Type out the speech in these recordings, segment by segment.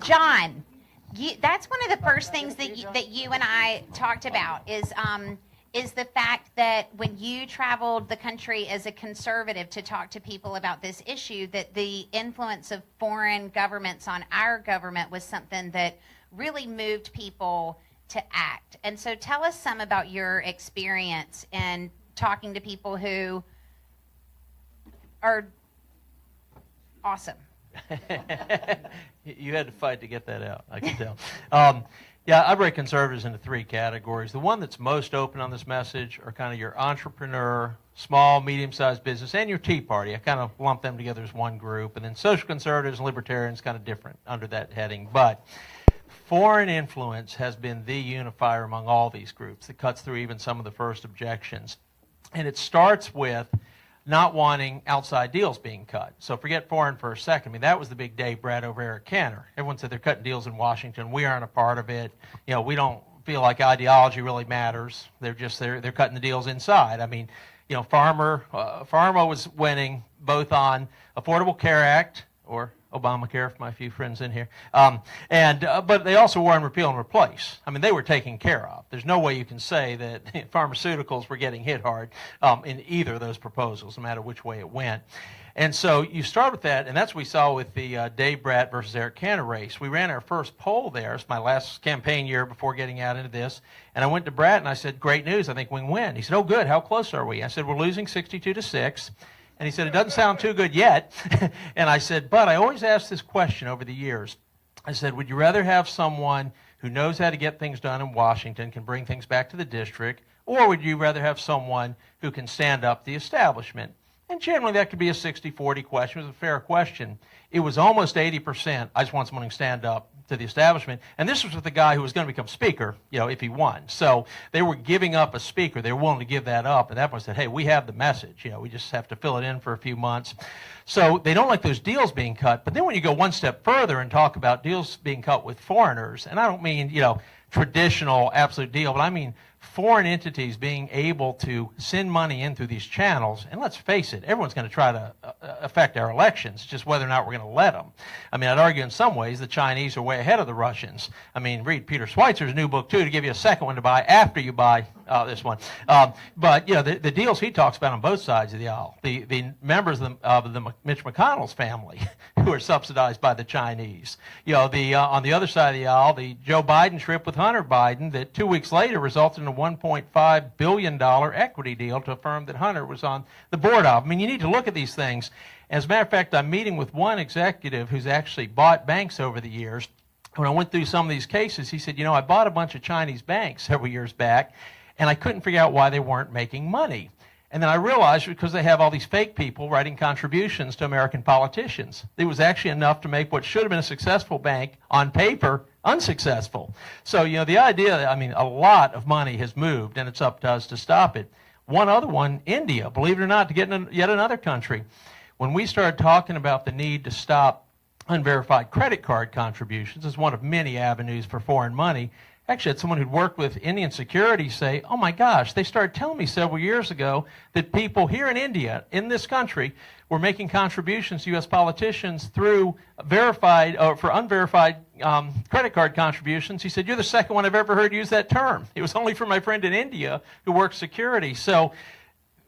John, that's one of the first things that you and I talked about is the fact that when you traveled the country as a conservative to talk to people about this issue, that the influence of foreign governments on our government was something that really moved people to act. And so tell us some about your experience in talking to people who are awesome. You had to fight to get that out, I can tell. Yeah, I break conservatives into three categories. The one that's most open on this message are kind of your entrepreneur, small, medium-sized business, and your Tea Party. I kind of lump them together as one group. And then social conservatives and libertarians kind of different under that heading. But foreign influence has been the unifier among all these groups that cuts through even some of the first objections. And it starts with not wanting outside deals being cut. So forget foreign for a second. I mean, that was the big Dave Brat over Eric Cantor. Everyone said they're cutting deals in Washington. We aren't a part of it. You know, we don't feel like ideology really matters. They're cutting the deals inside. I mean, you know, Farmer was winning both on Affordable Care Act, or Obamacare for my few friends in here, but they also were on repeal and replace. I mean, they were taken care of. There's no way you can say that pharmaceuticals were getting hit hard in either of those proposals, no matter which way it went. And so you start with that, and that's what we saw with the Dave Brat versus Eric Cantor race. We ran our first poll there. It's my last campaign year before getting out into this. And I went to Brat and I said, "Great news, I think we can win." He said, "Oh, good, how close are we?" I said, "We're losing 62-6. And he said, "It doesn't sound too good yet." And I said, "But I always ask this question over the years." I said, "Would you rather have someone who knows how to get things done in Washington, can bring things back to the district, or would you rather have someone who can stand up the establishment?" And generally that could be a 60-40 question. It was a fair question. It was almost 80%. I just want someone who can stand up to the establishment. And this was with the guy who was going to become speaker, you know, if he won. So they were giving up a speaker. They were willing to give that up. And that point said, "Hey, we have the message. You know, we just have to fill it in for a few months." So they don't like those deals being cut. But then when you go one step further and talk about deals being cut with foreigners, and I don't mean, you know, traditional absolute deal, but I mean foreign entities being able to send money in through these channels. And let's face it, everyone's going to try to affect our elections, just whether or not we're going to let them. I mean, I'd argue in some ways the Chinese are way ahead of the Russians. I mean, read Peter Schweitzer's new book, too, to give you a second one to buy after you buy this one. But, you know, the deals he talks about on both sides of the aisle, the members of the Mitch McConnell's family who are subsidized by the Chinese. You know, on the other side of the aisle, the Joe Biden trip with Hunter Biden that 2 weeks later resulted in a $1.5 billion equity deal to a firm that Hunter was on the board of. I mean, you need to look at these things. As a matter of fact, I'm meeting with one executive who's actually bought banks over the years. When I went through some of these cases, he said, "You know, I bought a bunch of Chinese banks several years back, and I couldn't figure out why they weren't making money. And then I realized because they have all these fake people writing contributions to American politicians. It was actually enough to make what should have been a successful bank on paper unsuccessful." So, you know, the idea, I mean, a lot of money has moved, and it's up to us to stop it. One other one, India, believe it or not, to get in yet another country. When we started talking about the need to stop unverified credit card contributions as one of many avenues for foreign money, actually, I had someone who'd worked with Indian security say, "Oh my gosh, they started telling me several years ago that people here in India, in this country, were making contributions to U.S. politicians through verified or for unverified credit card contributions." He said, "You're the second one I've ever heard use that term. It was only from my friend in India who works security." So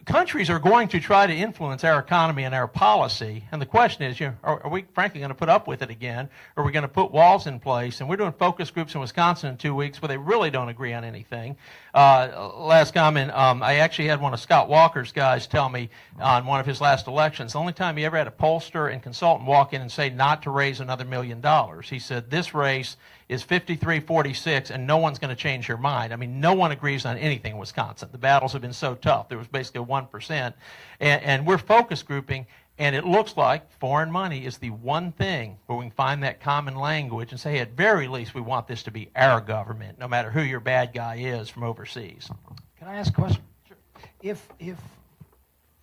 countries are going to try to influence our economy and our policy, and the question is, you know, are we frankly going to put up with it again, or are we going to put walls in place? And we're doing focus groups in Wisconsin in 2 weeks where they really don't agree on anything. Last comment, I actually had one of Scott Walker's guys tell me on one of his last elections, the only time he ever had a pollster and consultant walk in and say not to raise another $1 million. He said, "This race is 53-46, and no one's going to change your mind." I mean, no one agrees on anything in Wisconsin. The battles have been so tough. There was basically 1%. And we're focus grouping, and it looks like foreign money is the one thing where we can find that common language and say, hey, at very least, we want this to be our government, no matter who your bad guy is from overseas. Can I ask a question? Sure. If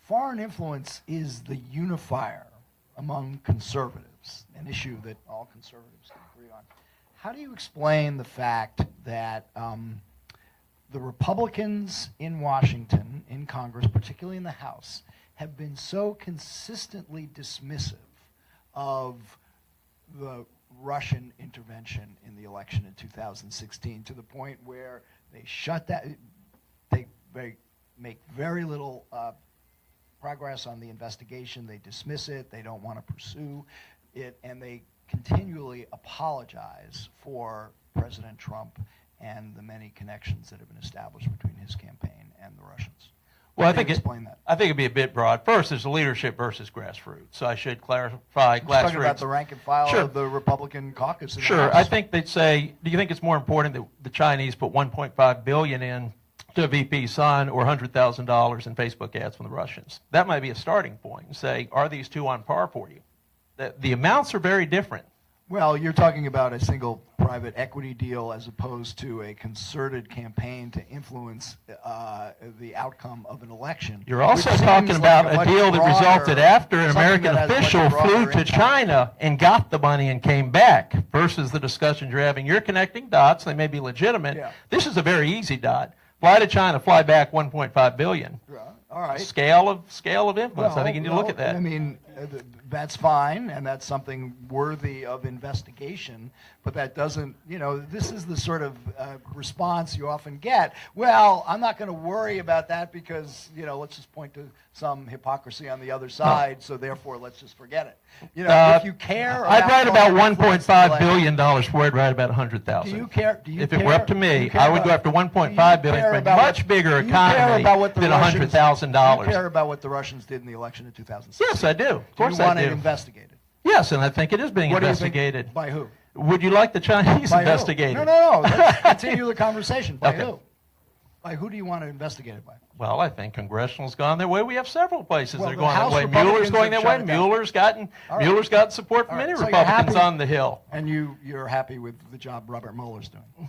foreign influence is the unifier among conservatives, an issue that all conservatives can agree on, how do you explain the fact that the Republicans in Washington, in Congress, particularly in the House, have been so consistently dismissive of the Russian intervention in the election in 2016 to the point where they shut that, they make very little progress on the investigation. They dismiss it. They don't want to pursue it, and they continually apologize for President Trump and the many connections that have been established between his campaign and the Russians. Well, I Can think you explain that. I think it'd be a bit broad. First, there's leadership versus grassroots. So I should clarify You're talking about grassroots. the rank and file Sure. of the Republican caucus in the Sure. House. I think they'd say, do you think it's more important that the Chinese put $1.5 billion in to VP's son or $100,000 in Facebook ads from the Russians? That might be a starting point and say, are these two on par for you? The amounts are very different. Well, you're talking about a single private equity deal as opposed to a concerted campaign to influence the outcome of an election. You're also which talking seems about like a much deal that broader- resulted after an something American that has much official broader flew to impact. China and got the money and came back versus the discussions you're having. You're connecting dots. They may be legitimate. Yeah. This is a very easy dot. Fly to China, fly back $1.5 billion. Yeah, all right. Scale of influence. I think you need to look at that. I mean, that's fine, and that's something worthy of investigation, but that doesn't, this is the sort of response you often get. Well, I'm not going to worry about that because, let's just point to some hypocrisy on the other side, so therefore let's just forget it. If you care I'd write about foreign influence in $1.5 election- billion before I'd write about 100,000. Do you care? If it were up to me, I would go after $1.5 billion for a much bigger do you care economy about what the than Russians- $100,000. Do you care about what the Russians did in the election in 2006? Yes, I do. Of course Do you want I it do. investigated? Yes, and I think it is being What do you think- investigated. by who? Would you like the Chinese By who? investigated? No. Let's continue the conversation. By Okay. who? By who do you want to investigate it by? Well, I think Congressional's gone their way. We have several places Well, that are the going that House way. Republicans Mueller's going have that way. shut it down. All right. Mueller's got support from All right, many so you're Republicans happy- on the Hill. And you're happy with the job Robert Mueller's doing?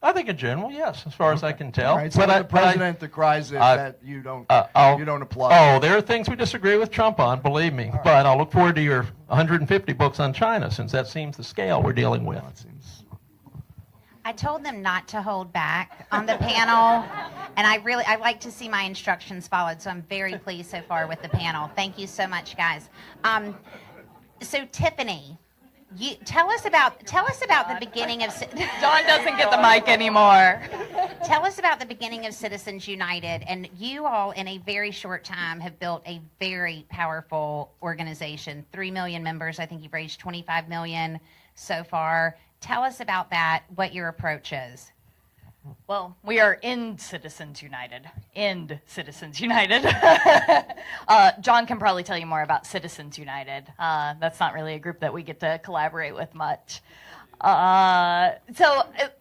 I think in general, yes, as far as I can tell. All right, so when the president decries it, I- that you don't applaud. Oh, there are things we disagree with Trump on, believe me. right. But I'll look forward to your 150 books on China, since that seems the scale we're dealing with. Well, it seems- I told them not to hold back on the panel, and I like to see my instructions followed, so I'm very pleased so far with the panel. Thank you so much, guys. So Tiffany, tell us about the beginning of Dawn doesn't get the mic anymore. Tell us about the beginning of Citizens United, and you all in a very short time have built a very powerful organization. 3 million members. I think you've raised 25 million so far. Tell us about that, what your approach is. Well, we are in Citizens United. Citizens United. John can probably tell you more about Citizens United. That's not really a group that we get to collaborate with much.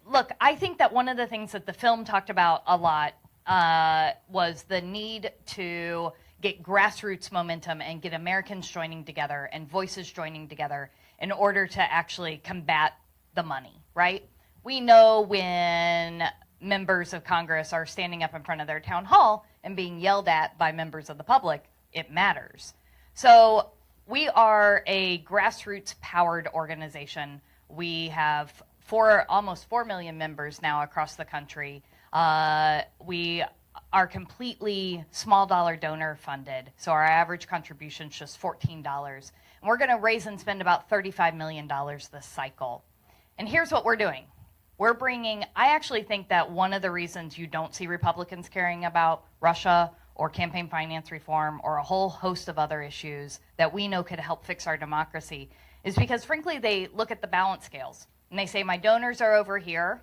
Look, I think that one of the things that the film talked about a lot was the need to get grassroots momentum and get Americans joining together and voices joining together in order to actually combat the money, right? We know when members of Congress are standing up in front of their town hall and being yelled at by members of the public, it matters. So we are a grassroots-powered organization. We have almost 4 million members now across the country. We are completely small dollar donor funded, so our average contribution is just $14. And we're going to raise and spend about $35 million this cycle. And here's what we're doing. I actually think that one of the reasons you don't see Republicans caring about Russia or campaign finance reform or a whole host of other issues that we know could help fix our democracy is because, frankly, they look at the balance scales and they say, my donors are over here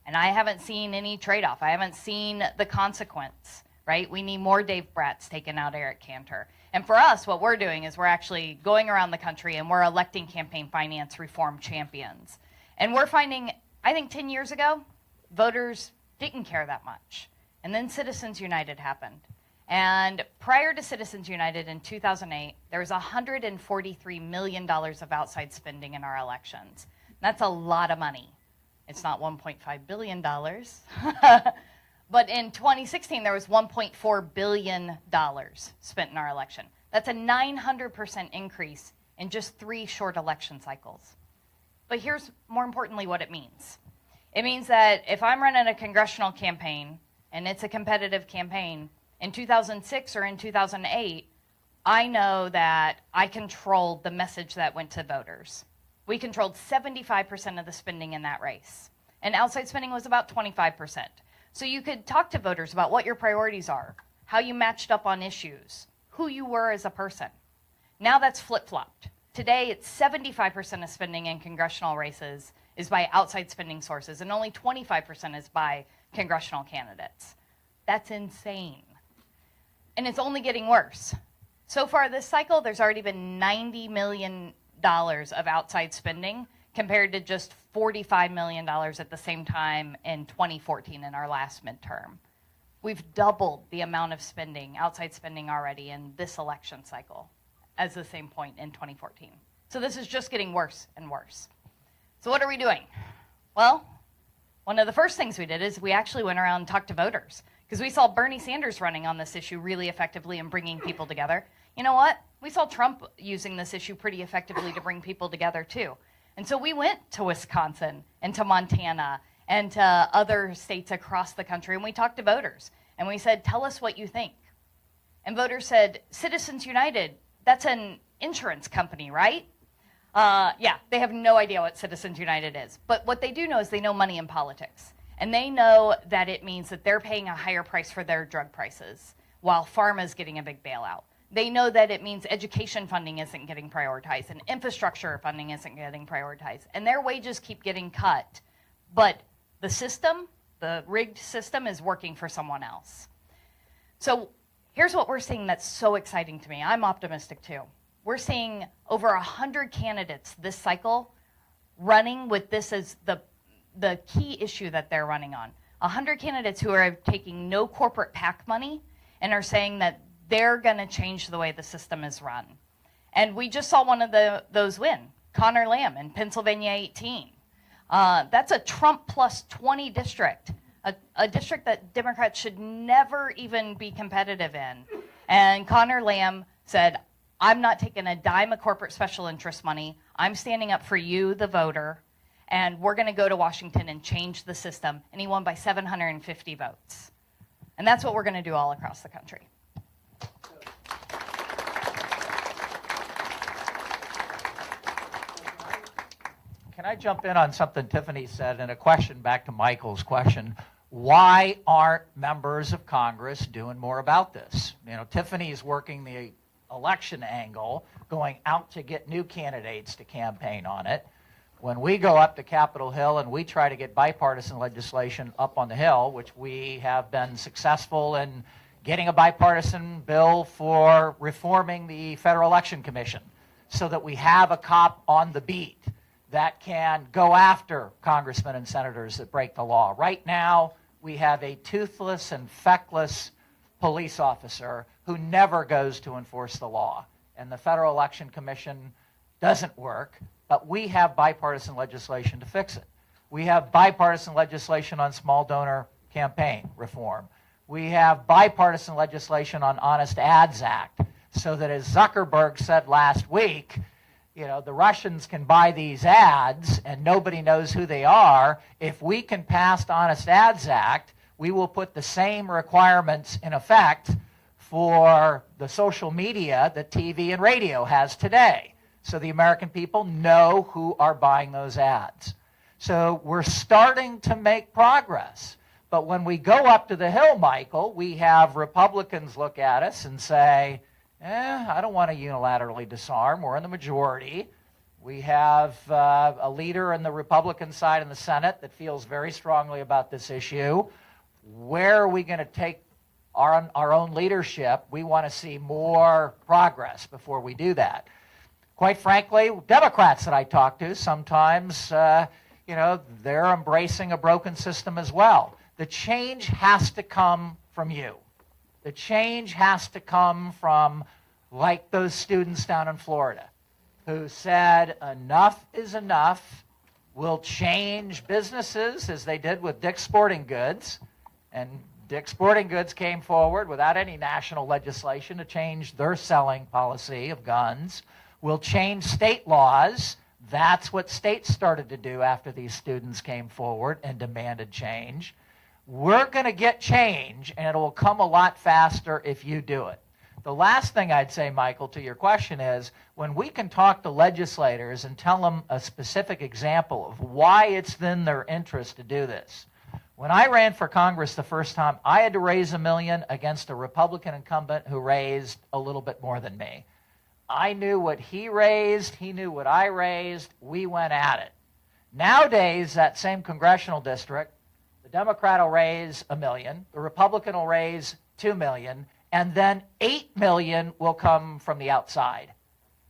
and I haven't seen any trade-off. I haven't seen the consequence, right? We need more Dave Bratz taking out Eric Cantor. And for us, what we're doing is we're actually going around the country and we're electing campaign finance reform champions. And we're finding, I think 10 years ago, voters didn't care that much. And then Citizens United happened. And prior to Citizens United in 2008, there was $143 million of outside spending in our elections. That's a lot of money. It's not $1.5 billion. But in 2016, there was $1.4 billion spent in our election. That's a 900% increase in just 3 short election cycles. But here's more importantly what it means. It means that if I'm running a congressional campaign and it's a competitive campaign, in 2006 or in 2008, I know that I controlled the message that went to voters. We controlled 75% of the spending in that race. And outside spending was about 25%. So you could talk to voters about what your priorities are, how you matched up on issues, who you were as a person. Now that's flip-flopped. Today, it's 75% of spending in congressional races is by outside spending sources, and only 25% is by congressional candidates. That's insane. And it's only getting worse. So far this cycle, there's already been $90 million of outside spending compared to just $45 million at the same time in 2014 in our last midterm. We've doubled the amount of spending, outside spending already in this election cycle as the same point in 2014. So this is just getting worse and worse. So what are we doing? Well, one of the first things we did is we actually went around and talked to voters because we saw Bernie Sanders running on this issue really effectively and bringing people together. You know what? We saw Trump using this issue pretty effectively to bring people together too. And so we went to Wisconsin and to Montana and to other states across the country, and we talked to voters. And we said, tell us what you think. And voters said, Citizens United, that's an insurance company, right? Yeah, they have no idea what Citizens United is. But what they do know is they know money in politics. And they know that it means that they're paying a higher price for their drug prices while pharma's getting a big bailout. They know that it means education funding isn't getting prioritized and infrastructure funding isn't getting prioritized. And their wages keep getting cut. But the system, the rigged system, is working for someone else. So here's what we're seeing that's so exciting to me. I'm optimistic too. We're seeing over 100 candidates this cycle running with this as the key issue that they're running on. 100 candidates who are taking no corporate PAC money and are saying that they're going to change the way the system is run. And we just saw one of those win, Connor Lamb in Pennsylvania 18. That's a Trump plus 20 district, a district that Democrats should never even be competitive in. And Connor Lamb said, I'm not taking a dime of corporate special interest money. I'm standing up for you, the voter, and we're going to go to Washington and change the system. And he won by 750 votes. And that's what we're going to do all across the country. Can I jump in on something Tiffany said and a question back to Michael's question? Why aren't members of Congress doing more about this? You know, Tiffany's working the election angle, going out to get new candidates to campaign on it. When we go up to Capitol Hill and we try to get bipartisan legislation up on the Hill, which we have been successful in getting a bipartisan bill for reforming the Federal Election Commission so that we have a cop on the beat that can go after congressmen and senators that break the law. Right now, we have a toothless and feckless police officer who never goes to enforce the law. And the Federal Election Commission doesn't work, but we have bipartisan legislation to fix it. We have bipartisan legislation on small donor campaign reform. We have bipartisan legislation on Honest Ads Act, so that, as Zuckerberg said last week, you know, the Russians can buy these ads and nobody knows who they are. If we can pass the Honest Ads Act, we will put the same requirements in effect for the social media that TV and radio has today. So the American people know who are buying those ads. So we're starting to make progress. But when we go up to the Hill, Michael, we have Republicans look at us and say, I don't want to unilaterally disarm. We're in the majority. We have a leader in the Republican side in the Senate that feels very strongly about this issue. Where are we going to take our own leadership? We want to see more progress before we do that. Quite frankly, Democrats that I talk to sometimes, they're embracing a broken system as well. The change has to come from you. The change has to come from, like those students down in Florida who said, enough is enough. We'll change businesses as they did with Dick's Sporting Goods. And Dick's Sporting Goods came forward without any national legislation to change their selling policy of guns. We'll change state laws. That's what states started to do after these students came forward and demanded change. We're going to get change, and it will come a lot faster if you do it. The last thing I'd say, Michael, to your question is, when we can talk to legislators and tell them a specific example of why it's in their interest to do this. When I ran for Congress the first time, I had to raise $1 million against a Republican incumbent who raised a little bit more than me. I knew what he raised, he knew what I raised, we went at it. Nowadays, that same congressional district, the Democrat will raise $1 million, the Republican will raise $2 million, and then $8 million will come from the outside.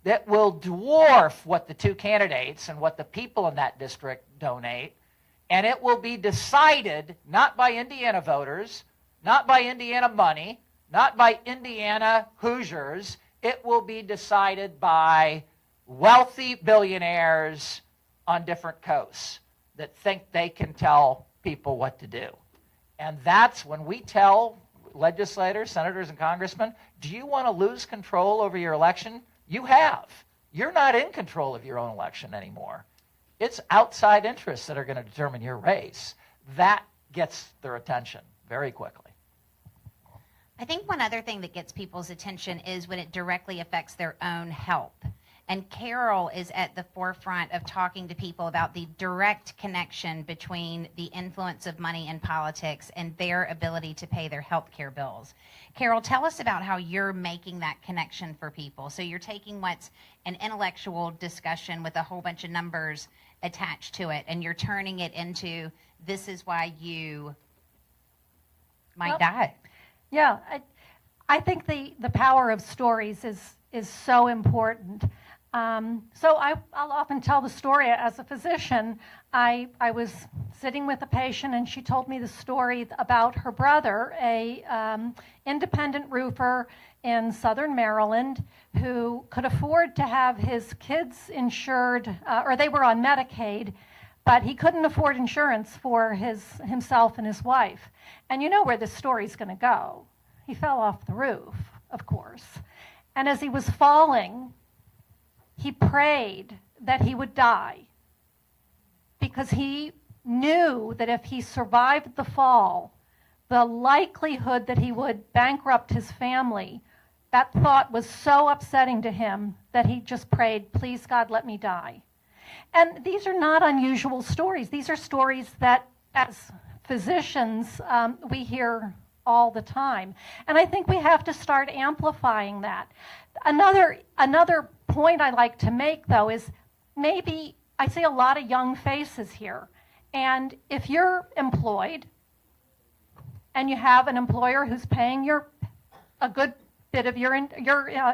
That will dwarf what the two candidates and what the people in that district donate, and it will be decided not by Indiana voters, not by Indiana money, not by Indiana Hoosiers. It will be decided by wealthy billionaires on different coasts that think they can tell people what to do. And that's when we tell legislators, senators, and congressmen, do you want to lose control over your election? You have. You're not in control of your own election anymore. It's outside interests that are going to determine your race. That gets their attention very quickly. I think one other thing that gets people's attention is when it directly affects their own health. And Carol is at the forefront of talking to people about the direct connection between the influence of money in politics and their ability to pay their health care bills. Carol, tell us about how you're making that connection for people. So you're taking what's an intellectual discussion with a whole bunch of numbers attached to it, and you're turning it into, this is why you might die. Yeah, I think the power of stories is so important. So I'll often tell the story as a physician. I was sitting with a patient, and she told me the story about her brother, a independent roofer in southern Maryland, who could afford to have his kids insured, or they were on Medicaid, but he couldn't afford insurance for himself and his wife. And you know where this story's going to go. He fell off the roof, of course. And as he was falling, he prayed that he would die, because he knew that if he survived the fall, the likelihood that he would bankrupt his family, that thought was so upsetting to him that he just prayed, please God, let me die. And these are not unusual stories. These are stories that, as physicians, we hear all the time. And I think we have to start amplifying that. Another point I like to make, though, is maybe I see a lot of young faces here. And if you're employed and you have an employer who's paying a good bit of your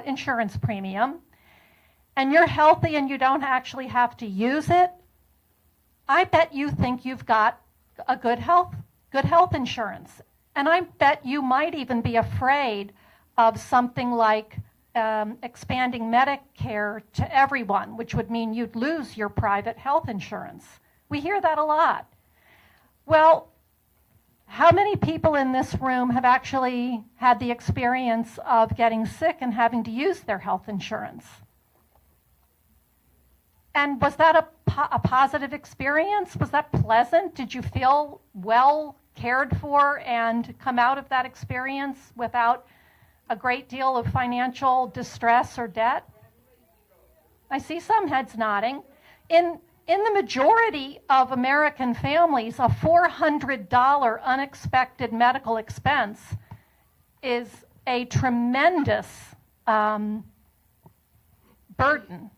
insurance premium, and you're healthy and you don't actually have to use it, I bet you think you've got a good health insurance. And I bet you might even be afraid of something like expanding Medicare to everyone, which would mean you'd lose your private health insurance. We hear that a lot. Well, how many people in this room have actually had the experience of getting sick and having to use their health insurance? And was that a positive experience? Was that pleasant? Did you feel well cared for and come out of that experience without a great deal of financial distress or debt? I see some heads nodding. In the majority of American families, a $400 unexpected medical expense is a tremendous burden.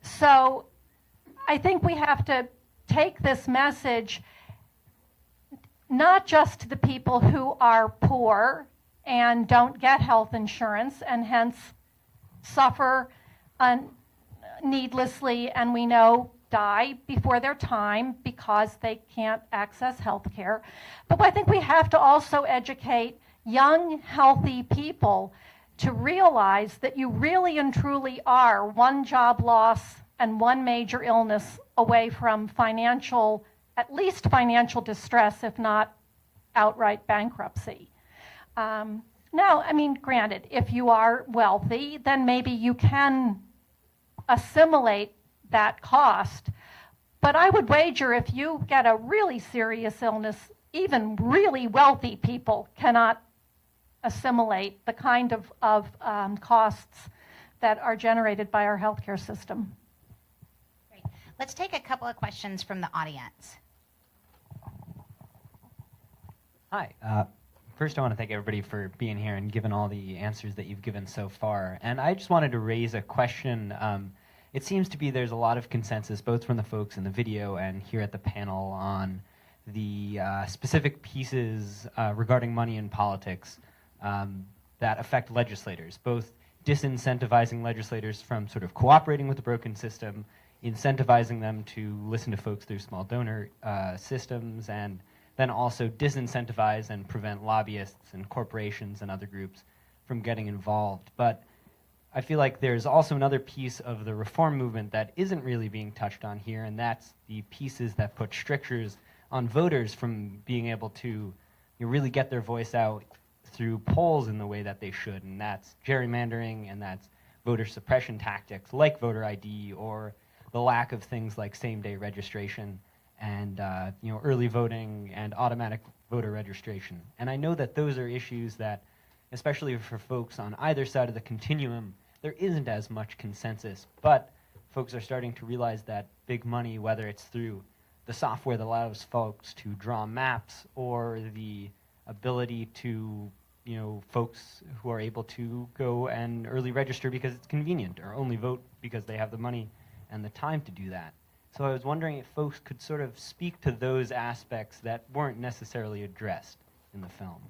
So I think we have to take this message not just to the people who are poor and don't get health insurance and hence suffer needlessly, and we know die before their time because they can't access health care. But I think we have to also educate young, healthy people to realize that you really and truly are one job loss and one major illness away from at least financial distress, if not outright bankruptcy. Now, I mean, granted, if you are wealthy, then maybe you can assimilate that cost. But I would wager if you get a really serious illness, even really wealthy people cannot assimilate the kind of costs that are generated by our healthcare system. Great. Let's take a couple of questions from the audience. Hi. First, I want to thank everybody for being here and giving all the answers that you've given so far. And I just wanted to raise a question. It seems to be there's a lot of consensus, both from the folks in the video and here at the panel, on the specific pieces regarding money in politics that affect legislators, both disincentivizing legislators from sort of cooperating with the broken system, incentivizing them to listen to folks through small donor systems, and then also disincentivize and prevent lobbyists and corporations and other groups from getting involved. But I feel like there's also another piece of the reform movement that isn't really being touched on here, and that's the pieces that put strictures on voters from being able to really get their voice out through polls in the way that they should, and that's gerrymandering, and that's voter suppression tactics like voter ID, or the lack of things like same-day registration and early voting and automatic voter registration. And I know that those are issues that, especially for folks on either side of the continuum, there isn't as much consensus, but folks are starting to realize that big money, whether it's through the software that allows folks to draw maps or the ability to, folks who are able to go and early register because it's convenient, or only vote because they have the money and the time to do that. So I was wondering if folks could sort of speak to those aspects that weren't necessarily addressed in the film.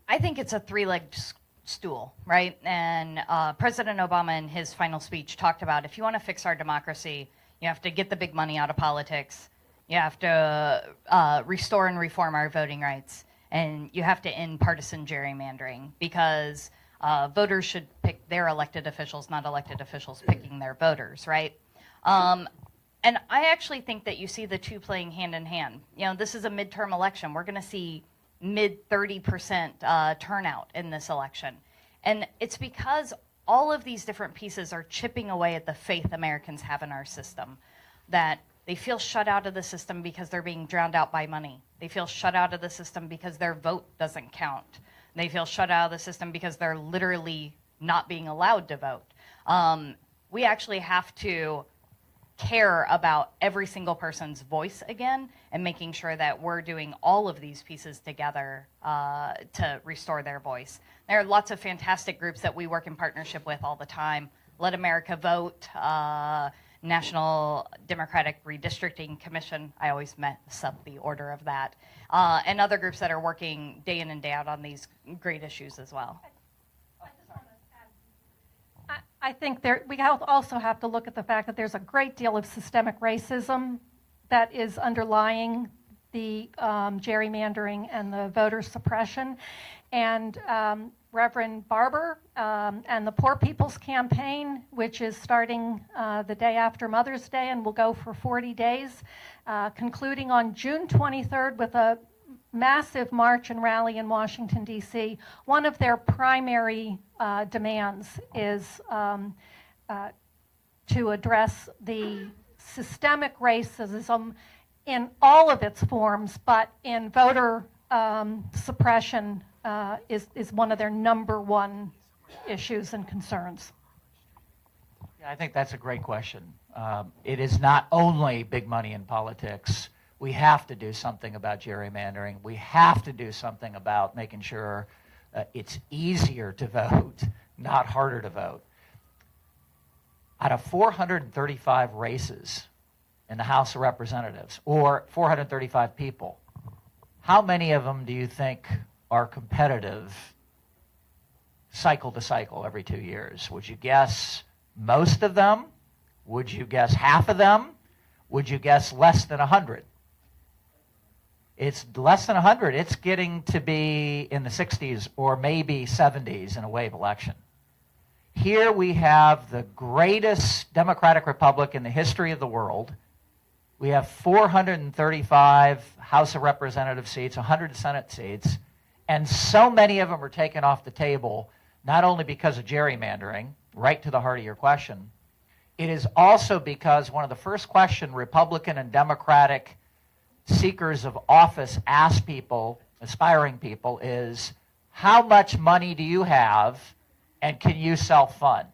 I think it's a three-legged stool, right? And President Obama in his final speech talked about, if you want to fix our democracy, you have to get the big money out of politics, you have to restore and reform our voting rights, and you have to end partisan gerrymandering, because voters should pick their elected officials, not elected officials picking their voters, right? And I actually think that you see the two playing hand in hand. This is a midterm election. We're going to see mid 30% turnout in this election. And it's because all of these different pieces are chipping away at the faith Americans have in our system, that they feel shut out of the system because they're being drowned out by money. They feel shut out of the system because their vote doesn't count. They feel shut out of the system because they're literally not being allowed to vote. We actually have to care about every single person's voice again, and making sure that we're doing all of these pieces together to restore their voice. There are lots of fantastic groups that we work in partnership with all the time. Let America Vote, National Democratic Redistricting Commission, I always mess up the order of that, and other groups that are working day in and day out on these great issues as well. I think we also have to look at the fact that there's a great deal of systemic racism that is underlying the gerrymandering and the voter suppression. And Reverend Barber and the Poor People's Campaign, which is starting the day after Mother's Day and will go for 40 days, concluding on June 23rd with a massive march and rally in Washington, D.C. One of their primary demands is to address the systemic racism in all of its forms, but in voter suppression is one of their number one issues and concerns. Yeah, I think that's a great question. It is not only big money in politics. We have to do something about gerrymandering. We have to do something about making sure it's easier to vote, not harder to vote. Out of 435 races in the House of Representatives, or 435 people, how many of them do you think are competitive cycle to cycle every 2 years? Would you guess most of them? Would you guess half of them? Would you guess less than 100? It's less than 100. It's getting to be in the 60s or maybe 70s in a wave election. Here we have the greatest democratic republic in the history of the world. We have 435 House of Representative seats, 100 Senate seats, and so many of them are taken off the table, not only because of gerrymandering, right to the heart of your question, it is also because one of the first questions Republican and Democratic seekers of office ask people aspiring people is how much money do you have and can you self-fund?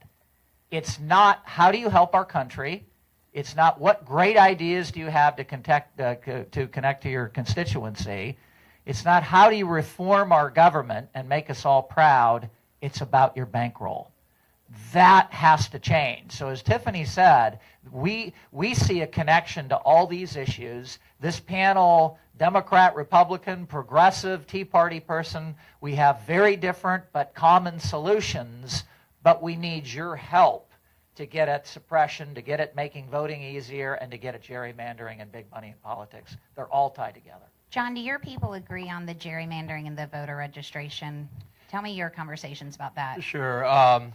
It's not how do you help our country. It's not what great ideas do you have to connect to your constituency. It's not how do you reform our government and make us all proud. It's about your bankroll. That has to change. So as Tiffany said, we see a connection to all these issues. This panel, Democrat, Republican, progressive, Tea Party person, we have very different but common solutions, but we need your help to get at suppression, to get at making voting easier, and to get at gerrymandering and big money in politics. They're all tied together. John, do your people agree on the gerrymandering and the voter registration? Tell me your conversations about that. Sure.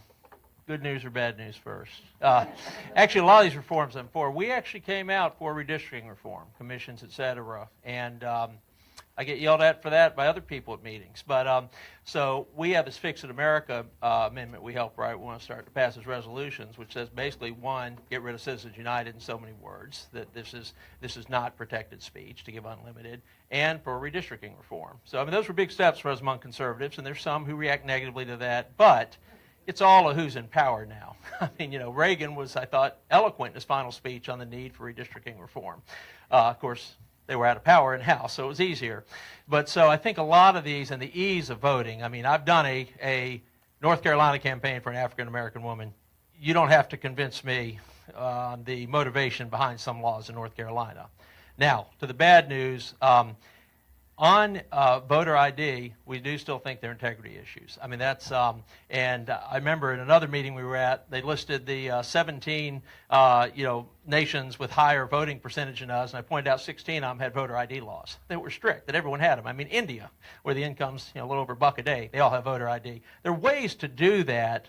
Good news or bad news first? Actually, a lot of these reforms I'm for. We actually came out for redistricting reform, commissions, et cetera, and I get yelled at for that by other people at meetings. But so we have this Fix It America amendment we help write. We want to start to pass as resolutions, which says basically, one, get rid of Citizens United in so many words, that this is not protected speech to give unlimited, and for redistricting reform. So I mean, those were big steps for us among conservatives, and there's some who react negatively to that, but it's all a who's in power now. I mean, Reagan was, I thought, eloquent in his final speech on the need for redistricting reform. Of course, they were out of power in House, so it was easier. But so I think a lot of these and the ease of voting, I mean, I've done a North Carolina campaign for an African-American woman. You don't have to convince me on the motivation behind some laws in North Carolina. Now, to the bad news, on voter ID, we do still think they're integrity issues. I mean, that's, and I remember in another meeting we were at, they listed the 17, nations with higher voting percentage than us, and I pointed out 16 of them had voter ID laws that were strict, that everyone had them. I mean, India, where the income's a little over $1 a day, they all have voter ID. There are ways to do that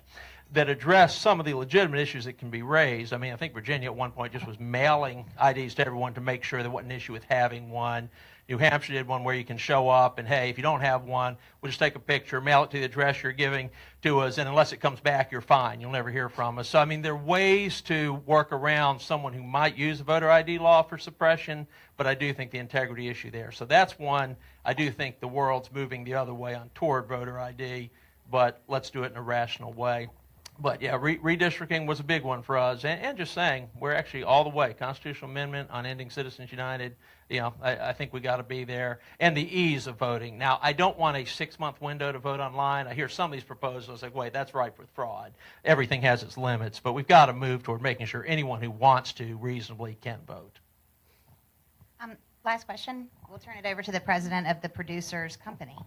address some of the legitimate issues that can be raised. I mean, I think Virginia at one point just was mailing IDs to everyone to make sure there wasn't an issue with having one. New Hampshire did one where you can show up and, hey, if you don't have one, we'll just take a picture, mail it to the address you're giving to us, and unless it comes back, you're fine. You'll never hear from us. So, I mean, there are ways to work around someone who might use a voter ID law for suppression, but I do think the integrity issue there. So that's one. I do think the world's moving the other way on toward voter ID, but let's do it in a rational way. But, yeah, redistricting was a big one for us. And just saying, we're actually all the way. Constitutional amendment on ending Citizens United, I think we got to be there. And the ease of voting. Now, I don't want a 6-month window to vote online. I hear some of these proposals like, wait, that's ripe with fraud. Everything has its limits. But we've got to move toward making sure anyone who wants to reasonably can vote. Last question. We'll turn it over to the president of the producers company.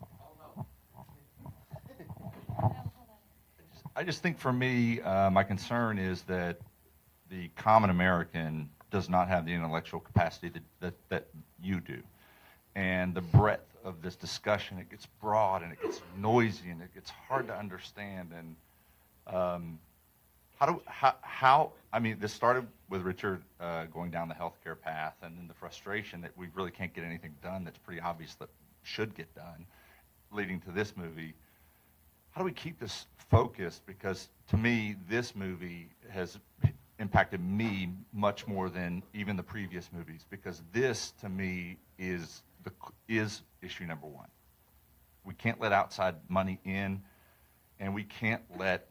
I just think for me, my concern is that the common American does not have the intellectual capacity that you do. And the breadth of this discussion, it gets broad and it gets noisy and it gets hard to understand. And I mean, this started with Richard going down the healthcare path, and then the frustration that we really can't get anything done that's pretty obvious that should get done, leading to this movie. How do we keep this focused? Because to me, this movie has impacted me much more than even the previous movies, because this, to me, is issue number one. We can't let outside money in, and we can't let,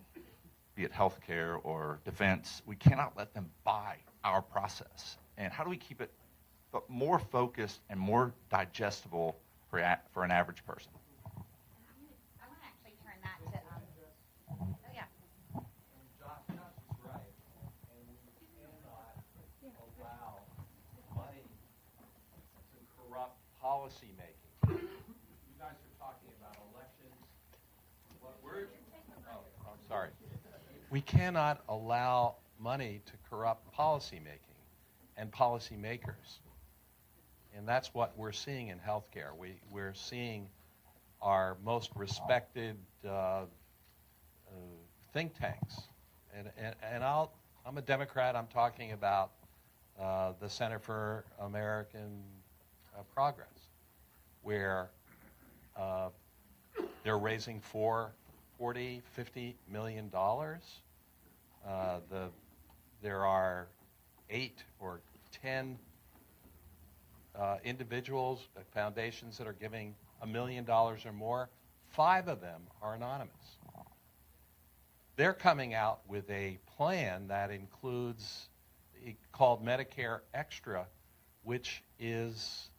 be it healthcare or defense, we cannot let them buy our process. And how do we keep it more focused and more digestible for an average person? Policy making. You guys are talking about elections. I'm sorry. We cannot allow money to corrupt policy making and policy makers. And that's what we're seeing in healthcare. We're seeing our most respected think tanks. And I'm a Democrat. I'm talking about the Center for American Progress, where they're raising $40, $50 million. There are 8 or 10 individuals, foundations that are giving $1 million or more, 5 of them are anonymous. They're coming out with a plan that includes called Medicare Extra, which is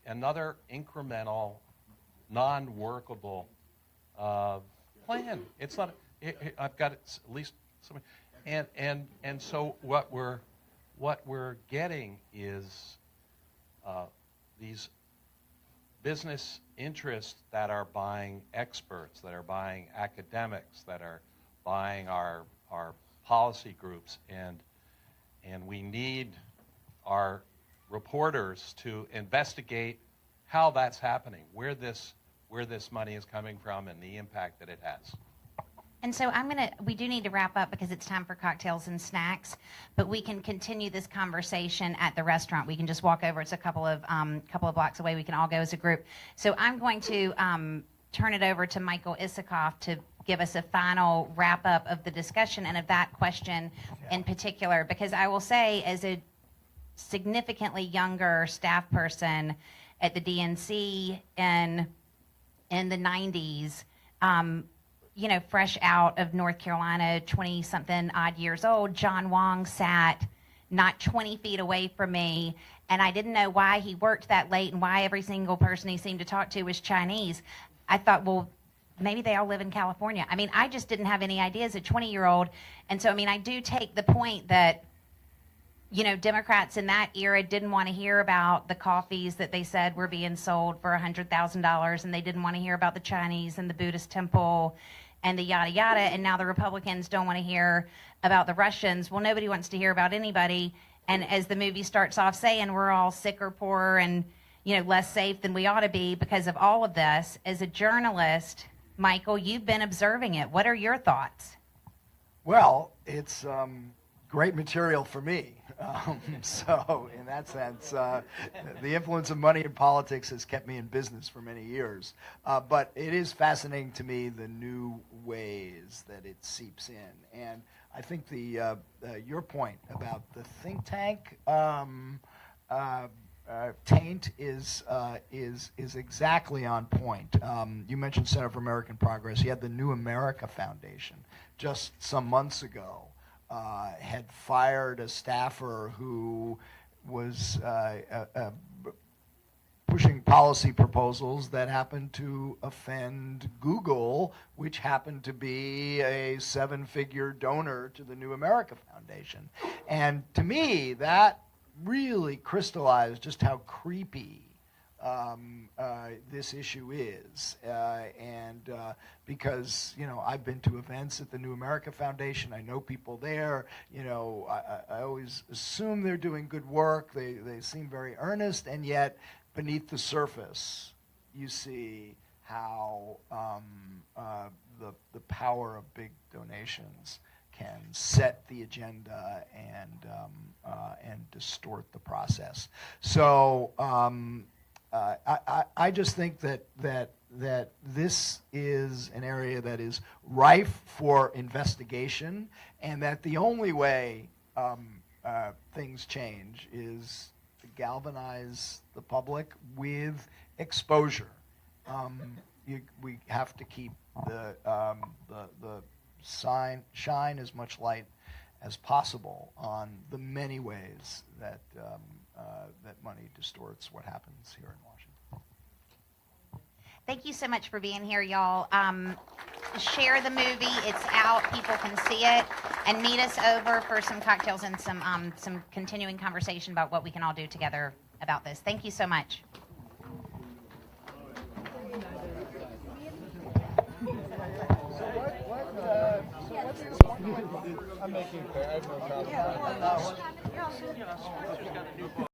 another incremental, non-workable plan. It's not. I've got it, at least something, and so what we're getting is these business interests that are buying experts, that are buying academics, that are buying our policy groups, and we need our reporters to investigate how that's happening, where this money is coming from, and the impact that it has. And so we do need to wrap up because it's time for cocktails and snacks, but we can continue this conversation at the restaurant. We can just walk over. It's a couple of blocks away. We can all go as a group. So I'm going to turn it over to Michael Isikoff to give us a final wrap up of the discussion and of that question in particular, because I will say, as a significantly younger staff person at the DNC in the 90s, fresh out of North Carolina, 20-something odd years old, John Wong sat not 20 feet away from me, and I didn't know why he worked that late and why every single person he seemed to talk to was Chinese. I thought, well, maybe they all live in California. I mean, I just didn't have any idea as a 20-year-old. And so, I mean, I do take the point that, Democrats in that era didn't want to hear about the coffees that they said were being sold for $100,000, and they didn't want to hear about the Chinese and the Buddhist temple and the yada yada. And now the Republicans don't want to hear about the Russians. Well, nobody wants to hear about anybody. And as the movie starts off saying, we're all sick or poor and, less safe than we ought to be because of all of this. As a journalist, Michael, you've been observing it. What are your thoughts? Well, it's great material for me. So in that sense, the influence of money in politics has kept me in business for many years. But it is fascinating to me the new ways that it seeps in. And I think your point about the think tank taint is exactly on point. You mentioned Center for American Progress. You had the New America Foundation just some months ago. Had fired a staffer who was pushing policy proposals that happened to offend Google, which happened to be a 7-figure donor to the New America Foundation. And to me, that really crystallized just how creepy this issue is, because I've been to events at the New America Foundation. I know people there. I always assume they're doing good work. They seem very earnest, and yet beneath the surface, you see how the power of big donations can set the agenda and distort the process. So. I just think that this is an area that is rife for investigation, and that the only way things change is to galvanize the public with exposure. We have to keep the shine as much light as possible on the many ways that that money distorts what happens here in Washington. Thank you so much for being here, y'all. Share the movie. It's out. People can see it. And meet us over for some cocktails and some continuing conversation about what we can all do together about this. Thank you so much. I'm making clear. I have no problem.